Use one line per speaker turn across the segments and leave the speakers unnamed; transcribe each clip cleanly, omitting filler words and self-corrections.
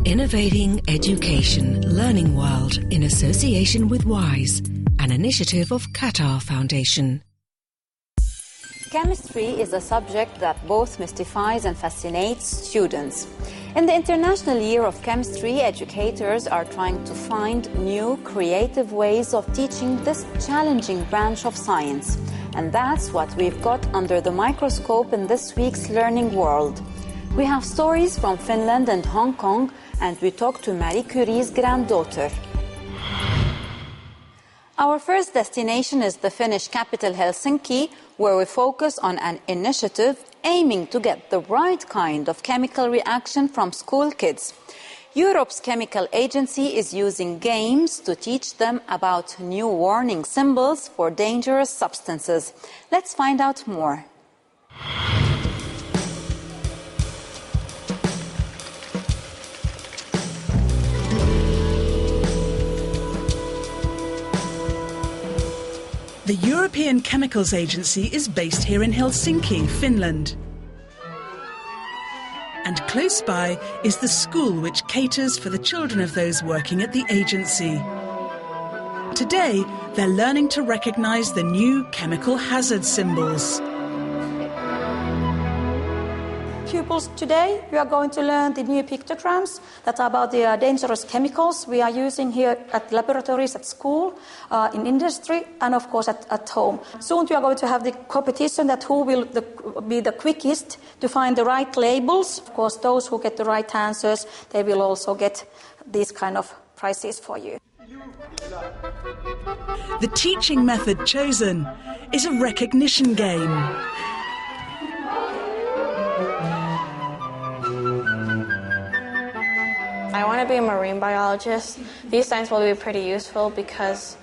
Innovating Education Learning World in association with WISE, an initiative of Qatar Foundation.
Chemistry is a subject that both mystifies and fascinates students. In the International Year of Chemistry, educators are trying to find new, creative ways of teaching this challenging branch of science. And that's what we've got under the microscope in this week's Learning World. We have stories from Finland and Hong Kong, and we talk to Marie Curie's granddaughter. Our first destination is the Finnish capital Helsinki, where we focus on an initiative aiming to get the right kind of chemical reaction from school kids. Europe's chemical agency is using games to teach them about new warning symbols for dangerous substances. Let's find out more.
The European Chemicals Agency is based here in Helsinki, Finland. And close by is the school which caters for the children of those working at the agency. Today, they're learning to recognise the new chemical hazard symbols.
Pupils, today we are going to learn the new pictograms that are about the dangerous chemicals we are using here at laboratories, at school, in industry, and of course at home. Soon we are going to have the competition that who will be the quickest to find the right labels. Of course, those who get the right answers, they will also get these kind of prizes for you.
The teaching method chosen is a recognition game.
I want to be a marine biologist. These signs will be pretty useful because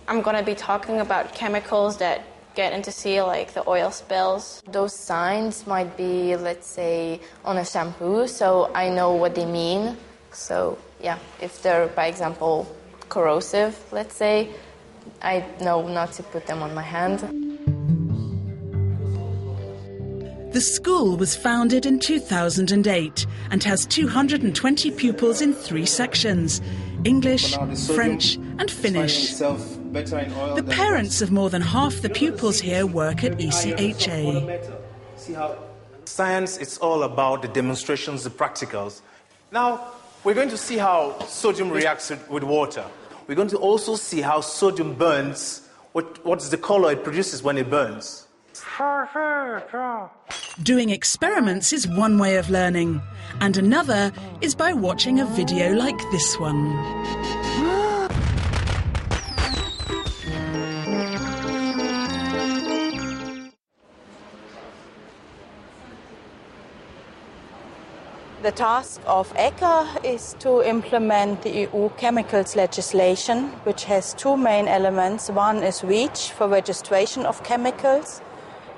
I'm going to be talking about chemicals that get into sea, like the oil spills.
Those signs might be, let's say, on a shampoo, so I know what they mean. So, yeah, if they're, by example, corrosive, let's say, I know not to put them on my hand.
The school was founded in 2008 and has 220 pupils in 3 sections: English, French and Finnish. The parents of more than half the pupils here work at ECHA.
Science, it's all about the demonstrations, the practicals. Now, we're going to see how sodium reacts with water. We're going to also see how sodium burns, what's the color it produces when it burns.
Doing experiments is one way of learning, and another is by watching a video like this one.
The task of ECHA is to implement the EU chemicals legislation, which has 2 main elements. One is REACH, for registration of chemicals,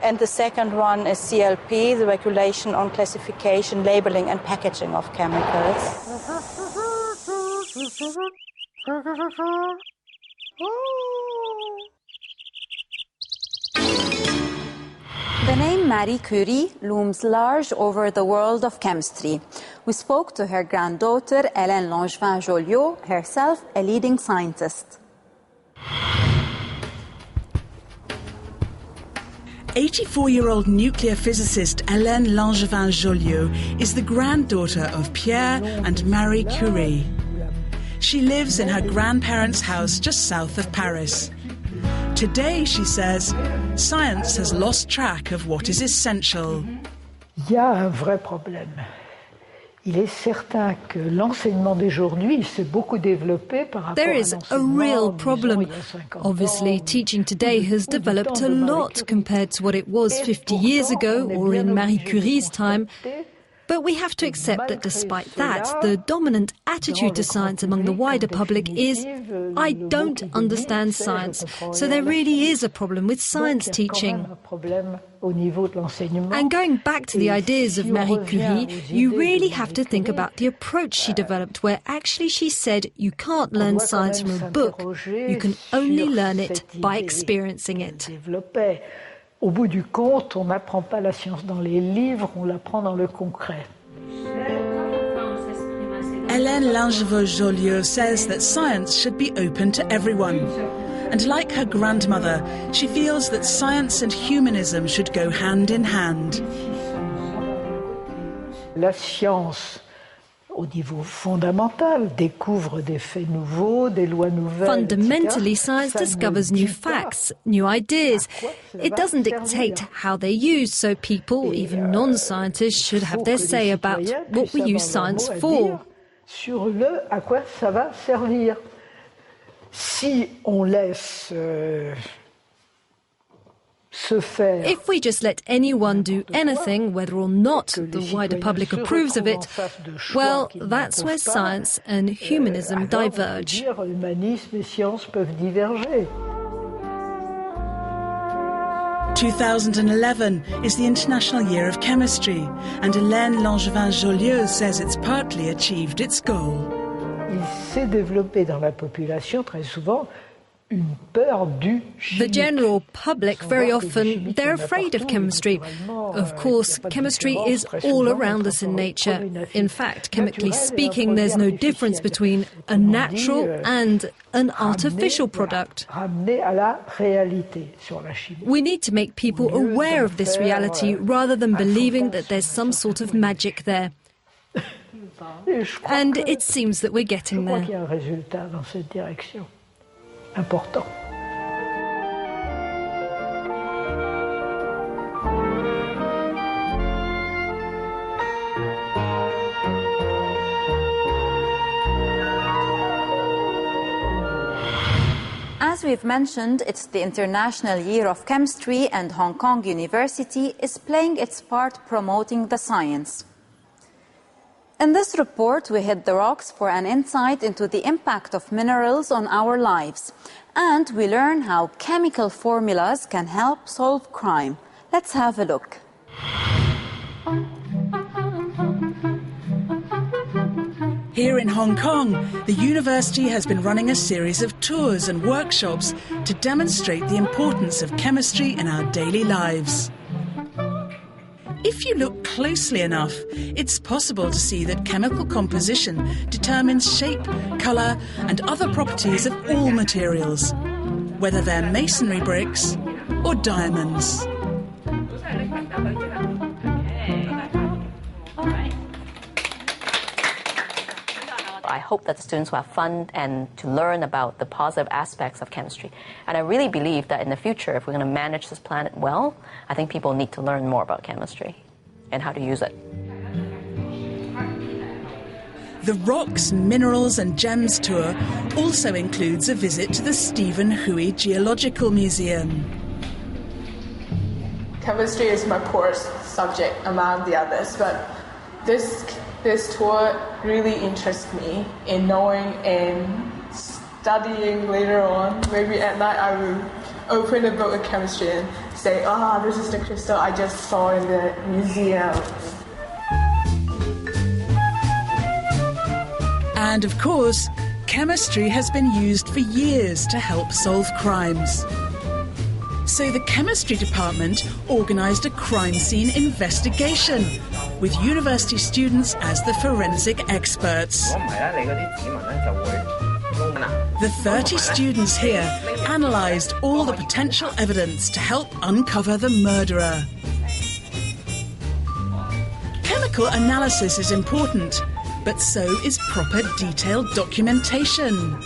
and the second one is CLP, the regulation on classification, labeling and packaging of chemicals.
The name Marie Curie looms large over the world of chemistry. We spoke to her granddaughter, Hélène Langevin-Joliot, herself a leading scientist.
84-year-old nuclear physicist Hélène Langevin-Joliot is the granddaughter of Pierre and Marie Curie. She lives in her grandparents' house just south of Paris. Today, she says, science has lost track of what is essential.
Il y a un vrai problème. Il est certain que l'enseignement d'aujourd'hui s'est beaucoup développé par rapport à
There is a real problem. Obviously, teaching today has developed a lot compared to what it was 50 years ago or in Marie Curie's time. But we have to accept that despite that, the dominant attitude to science among the wider public is, I don't understand science. So there really is a problem with science teaching. And going back to the ideas of Marie Curie, you really have to think about the approach she developed, where actually she said you can't learn science from a book, you can only learn it by experiencing it.
Au bout du compte, on n'apprend pas la science dans les livres, on l'apprend dans le concret.
Hélène Langevin-Joliot says that science should be open to everyone. And like her grandmother, she feels that science and humanism should go hand in hand.
La science, au niveau fondamental, découvre des faits nouveaux, des lois nouvelles.
Fundamentally, science discovers new facts, new ideas. It doesn't dictate how they're used, so people, even non-scientists, should have their say about what we use science for.
Sur le à quoi ça va servir. Si on laisse se faire.
If we just let anyone do anything, whether or not the wider public approves of it, well, that's where science and humanism diverge.
Humanisme et science peuvent diverger.
2011 is the International Year of Chemistry, and Hélène Langevin-Joliot says it's partly achieved its goal.
Il s'est développé dans la population très souvent une peur du chimique.
The general public, very often, they're afraid of chemistry. Of course, chemistry is all around us in nature. In fact, chemically speaking, there's no difference between a natural and an artificial product. We need to make people aware of this reality rather than believing that there's some sort of magic there. And it seems that we're getting there.
Important.
As we've mentioned, it's the International Year of Chemistry, and Hong Kong University is playing its part promoting the science. In this report, we hit the rocks for an insight into the impact of minerals on our lives. And we learn how chemical formulas can help solve crime. Let's have a look.
Here in Hong Kong, the university has been running a series of tours and workshops to demonstrate the importance of chemistry in our daily lives. If you look closely enough, it's possible to see that chemical composition determines shape, colour and other properties of all materials, whether they're masonry bricks or diamonds.
I hope that the students will have fun and to learn about the positive aspects of chemistry. And I really believe that in the future, if we're going to manage this planet well, I think people need to learn more about chemistry and how to use it.
The Rocks, Minerals and Gems tour also includes a visit to the Stephen Huey Geological Museum.
Chemistry is my poor subject among the others, but this tour really interests me in knowing and studying later on. Maybe at night I will open a book of chemistry and say, this is the crystal I just saw in the museum.
And of course, chemistry has been used for years to help solve crimes. So the chemistry department organised a crime scene investigation with university students as the forensic experts. The 30 students here analysed all the potential evidence to help uncover the murderer. Chemical analysis is important, but so is proper detailed documentation.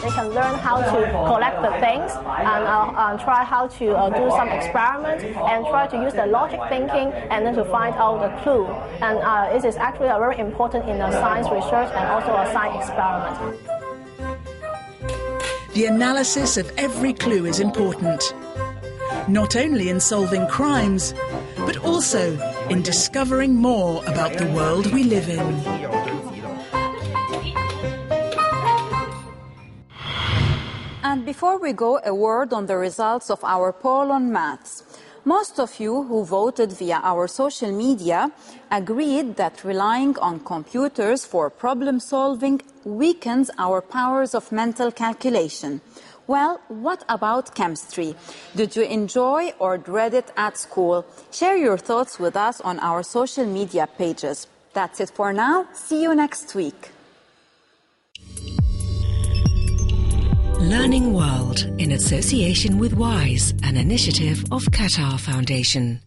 They can learn how to collect the things and try how to do some experiments and try to use the logic thinking and then to find out the clue. And it is actually very important in a science research and also a science experiment.
The analysis of every clue is important, not only in solving crimes, but also in discovering more about the world we live in.
And before we go, a word on the results of our poll on maths. Most of you who voted via our social media agreed that relying on computers for problem solving weakens our powers of mental calculation. Well, what about chemistry? Did you enjoy or dread it at school? Share your thoughts with us on our social media pages. That's it for now. See you next week.
Learning World in association with WISE, an initiative of Qatar Foundation.